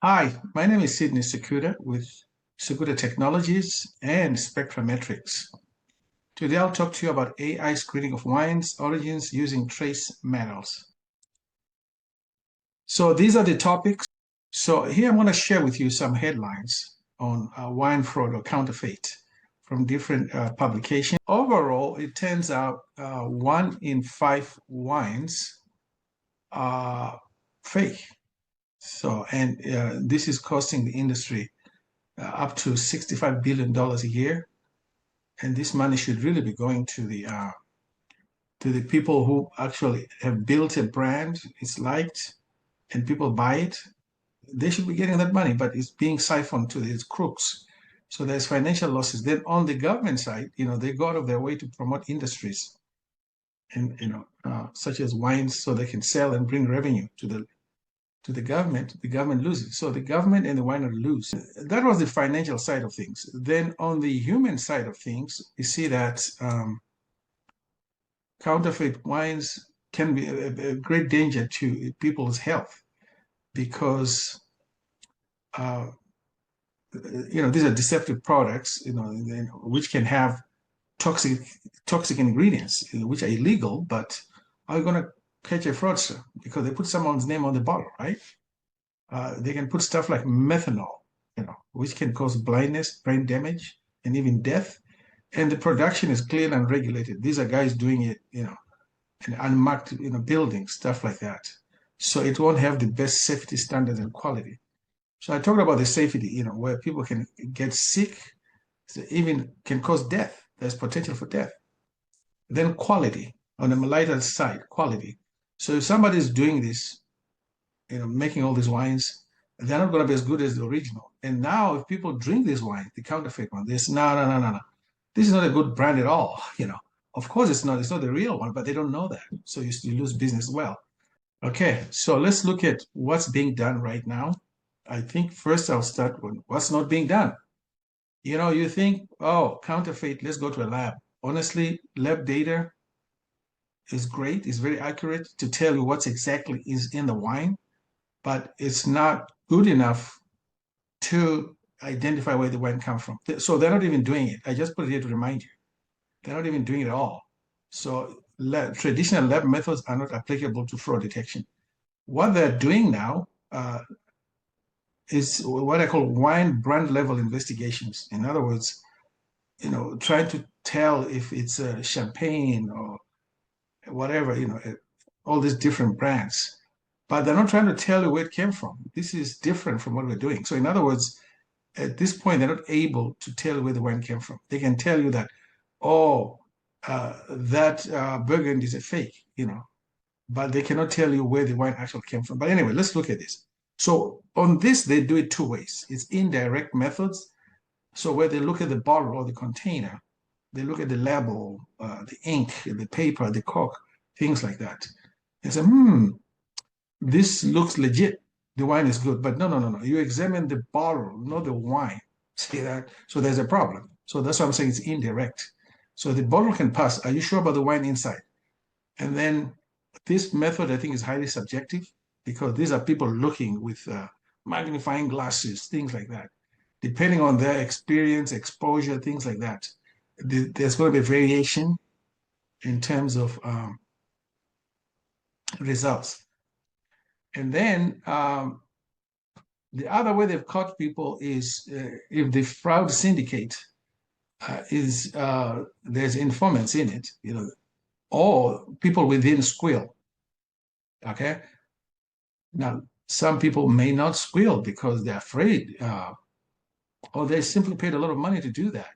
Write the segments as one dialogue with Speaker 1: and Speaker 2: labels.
Speaker 1: Hi, my name is Sydney Sekuda with Sekuda Technologies and Spectrometrics. Today I'll talk to you about AI screening of wines origins using trace metals. So these are the topics. So here I'm going to share with you some headlines on wine fraud or counterfeit from different publications. Overall, it turns out 1 in 5 wines are fake. So, and this is costing the industry up to $65 billion a year. And this money should really be going to the people who actually have built a brand, it's liked, and people buy it. They should be getting that money, but it's being siphoned to these crooks. So there's financial losses. Then on the government side, they go out of their way to promote industries and such as wines, so they can sell and bring revenue to the government loses. So the government and the winery lose. That was the financial side of things. Then on the human side of things, you see that counterfeit wines can be a great danger to people's health because uh, these are deceptive products, which can have toxic toxic ingredients, which are illegal, but are you going to catch a fraudster because they put someone's name on the bottle, right? They can put stuff like methanol, which can cause blindness, brain damage, and even death. And the production is clean and regulated. These are guys doing it, in unmarked, buildings, stuff like that. So it won't have the best safety standards and quality. So I talked about the safety, where people can get sick, so even can cause death. There's potential for death. Then quality, on the lighter side, quality. So if somebody is doing this, making all these wines, they're not going to be as good as the original. And now, if people drink this wine, the counterfeit one, they say, no, no, no, no, no. This is not a good brand at all. Of course it's not. It's not the real one, but they don't know that. So you lose business well. Okay, so let's look at what's being done right now. I think first I'll start with what's not being done. You think, oh, counterfeit, let's go to a lab. Honestly, lab data is great. It's very accurate to tell you what's exactly is in the wine, but it's not good enough to identify where the wine comes from. So they're not even doing it. I just put it here to remind you. They're not even doing it at all. So traditional lab methods are not applicable to fraud detection. What they're doing now is what I call wine brand level investigations. In other words, trying to tell if it's a champagne or whatever, all these different brands. But they're not trying to tell you where it came from. This is different from what we're doing. So in other words, at this point, they're not able to tell where the wine came from. They can tell you that, oh, that Burgundy is a fake, but they cannot tell you where the wine actually came from. But anyway, let's look at this. So on this, they do it two ways. It's indirect methods. So where they look at the bottle or the container, they look at the label, the ink, the paper, the cork, things like that. They say, this looks legit. The wine is good. But no, no, no, no. You examine the bottle, not the wine. See that? So there's a problem. So that's why I'm saying it's indirect. So the bottle can pass. Are you sure about the wine inside? And then this method, I think, is highly subjective because these are people looking with magnifying glasses, things like that. Depending on their experience, exposure, things like that, there's going to be variation in terms of results. And then the other way they've caught people is if the fraud syndicate there's informants in it, or people within squill. Okay. Now, some people may not squeal because they're afraid, or they simply paid a lot of money to do that.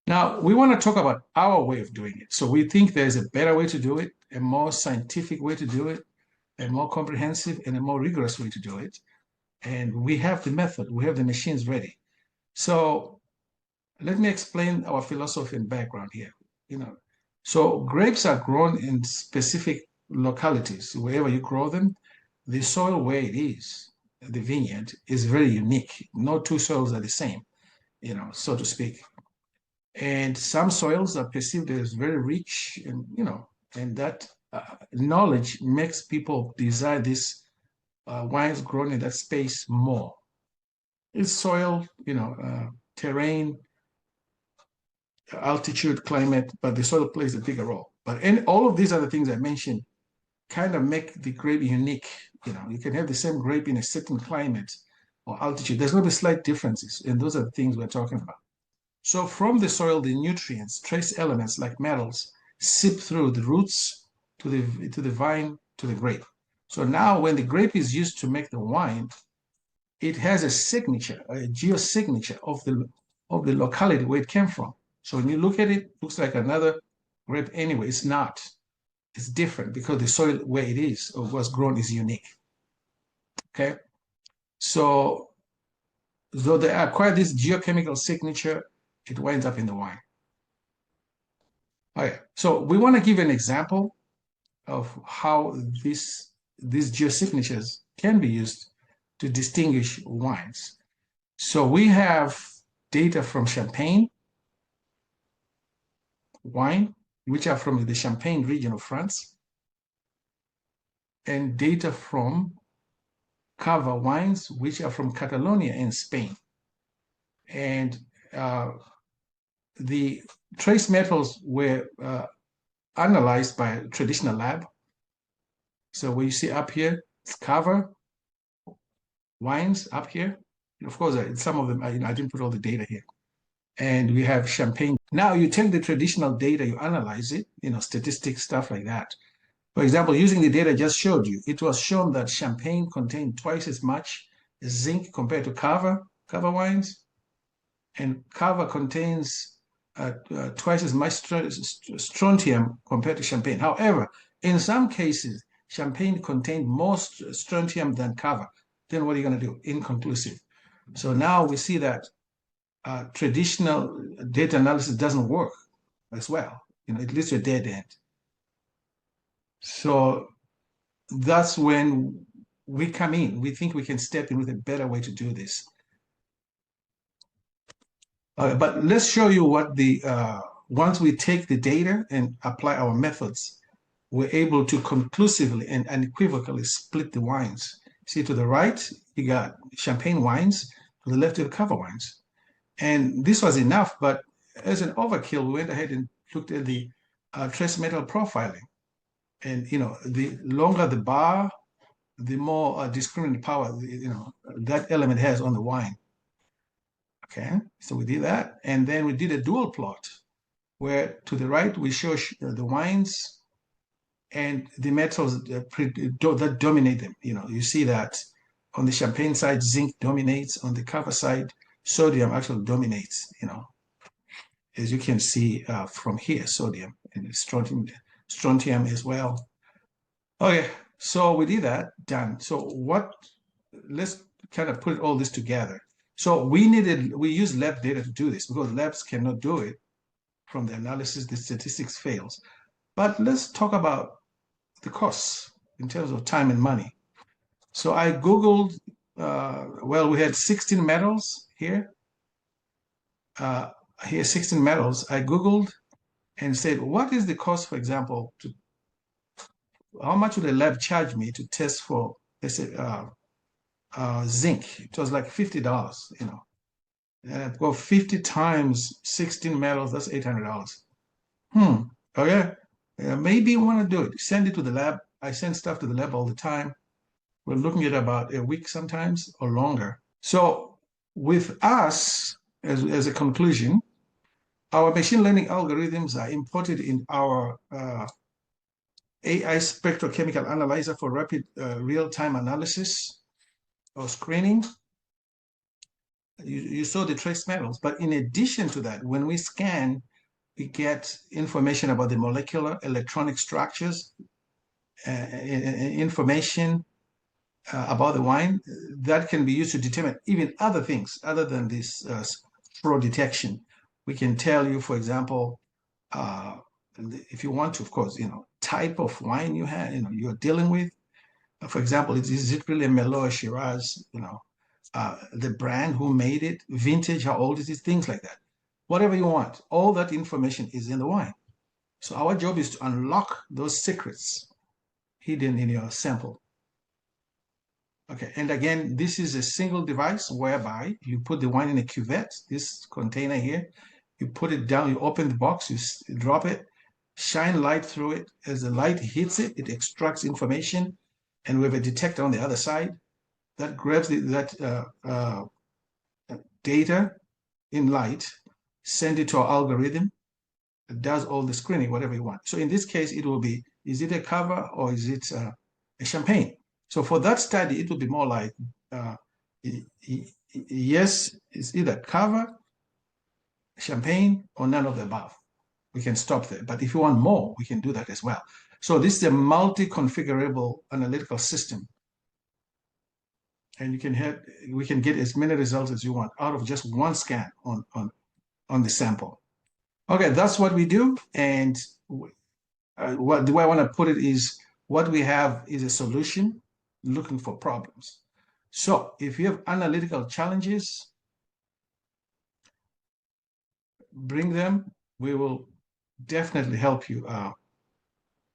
Speaker 1: Now, we want to talk about our way of doing it. So we think there's a better way to do it, a more scientific way to do it, a more comprehensive and a more rigorous way to do it. And we have the method, we have the machines ready. So let me explain our philosophy and background here. So grapes are grown in specific localities. Wherever you grow them, the soil where it is, the vineyard, is very unique. No two soils are the same, so to speak. And some soils are perceived as very rich, and and that knowledge makes people desire this wines grown in that space more. It's soil, terrain, altitude, climate, but the soil plays a bigger role. But all of these other things I mentioned kind of make the grape unique. You can have the same grape in a certain climate or altitude. There's going to be slight differences, and those are the things we're talking about. So from the soil, the nutrients, trace elements like metals, seep through the roots to the vine to the grape. So now when the grape is used to make the wine, it has a signature, a geosignature of the locality where it came from. So when you look at it, it looks like another grape anyway. It's not. It's different because the soil where it is or was grown is unique. Okay. So though they acquire this geochemical signature, it winds up in the wine. Okay. So we want to give an example of how these geosignatures can be used to distinguish wines. So we have data from Champagne wine, which are from the Champagne region of France, and data from Cava wines, which are from Catalonia in Spain. And the trace metals were analyzed by a traditional lab. So what you see up here, it's Cava wines up here. And of course, some of them, I didn't put all the data here. And we have Champagne. Now you take the traditional data, you analyze it, statistics, stuff like that. For example, using the data I just showed you, it was shown that Champagne contained twice as much zinc compared to Cava wines, and Cava contains twice as much strontium compared to Champagne. However, in some cases, Champagne contained more strontium than Cava. Then what are you going to do? Inconclusive. So now we see that traditional data analysis doesn't work as well. It leads to a dead end. So that's when we come in. We think we can step in with a better way to do this. But let's show you what once we take the data and apply our methods, we're able to conclusively and unequivocally split the wines. See, to the right, you got Champagne wines, to the left, you have Cava wines. And this was enough, but as an overkill, we went ahead and looked at the trace metal profiling. And, the longer the bar, the more discriminant power, that element has on the wine. Okay, so we did that. And then we did a dual plot where to the right, we show the wines and the metals that dominate them. You see that on the Champagne side, zinc dominates. On the Cava side, sodium actually dominates, as you can see from here, sodium and strontium as well. Okay, so we did that, done. So let's kind of put all this together. So we use lab data to do this because labs cannot do it from the analysis, the statistics fails. But let's talk about the costs in terms of time and money. So I Googled, we had 16 metals here. Here, 16 metals. I Googled and said, what is the cost, for example, how much would a lab charge me to test for, let's say, zinc? It was like $50, And I've got 50 times 16 metals, that's $800. Okay. Maybe you want to do it. Send it to the lab. I send stuff to the lab all the time. We're looking at about a week sometimes or longer. So with us, as a conclusion, our machine learning algorithms are imported in our AI spectrochemical analyzer for rapid real-time analysis or screening. You saw the trace metals, but in addition to that, when we scan, we get information about the molecular electronic structures, information about the wine that can be used to determine even other things other than this fraud detection. We can tell you, for example, if you want to, of course, type of wine you're dealing with. For example, is it really a Merlot or Shiraz? The brand, who made it, vintage, how old is it, things like that. Whatever you want, all that information is in the wine. So our job is to unlock those secrets hidden in your sample. Okay, and again, this is a single device whereby you put the wine in a cuvette, this container here, you put it down, you open the box, you drop it, shine light through it. As the light hits it, it extracts information, and we have a detector on the other side that grabs that data in light, send it to our algorithm, it does all the screening, whatever you want. So in this case, it will be, is it a cover or is it a champagne? So for that study, it will be more like, uh, yes, it's either cover, champagne, or none of the above. We can stop there. But if you want more, we can do that as well. So this is a multi-configurable analytical system. And we can get as many results as you want out of just one scan on the sample. Okay, that's what we do. And what the way I want to put it is what we have is a solution looking for problems. So if you have analytical challenges, bring them. We will definitely help you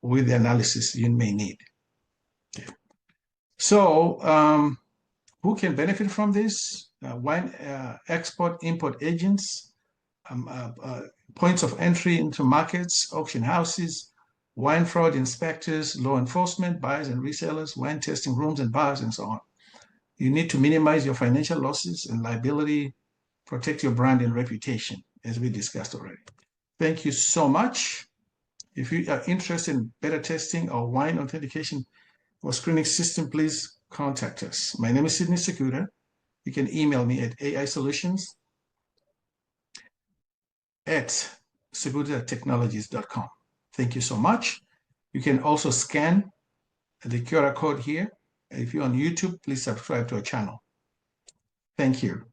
Speaker 1: with the analysis you may need. Okay. So who can benefit from this? Wine export import agents, points of entry into markets, auction houses, wine fraud inspectors, law enforcement, buyers and resellers, wine tasting rooms and bars, and so on. You need to minimize your financial losses and liability, protect your brand and reputation, as we discussed already. Thank you so much. If you are interested in beta testing or wine authentication or screening system, please contact us. My name is Sidney Sekuda. You can email me at aisolutions@segudatechnologies.com. Thank you so much. You can also scan the QR code here. If you're on YouTube, please subscribe to our channel. Thank you.